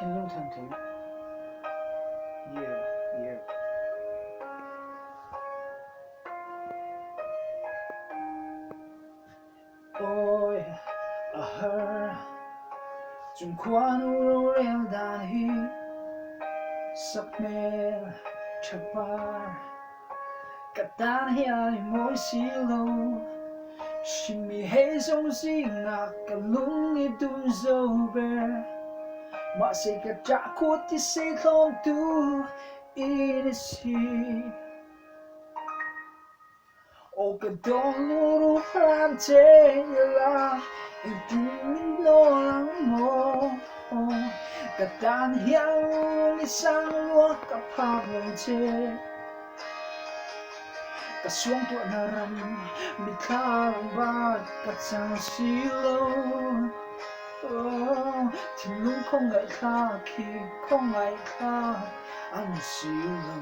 Thinlung thawnthu. Yeah, yeah. Ôi, a her, chung quan u rel dan hi, sắc mel chapar, katan hi môi xì lâu, shimi hay song si ngạc cả lung i tu dâu bè, mà sẽ cả trả cốt thì sẽ không tu nisi. O ka dong luru plan te la in tin lo lang mo ka tan hiang li sang lo ka pa bong te ka suang tu na ram mi kang ba ka chang si lo Thinlung khawngaihthlak khi khawngaihthlak an si lo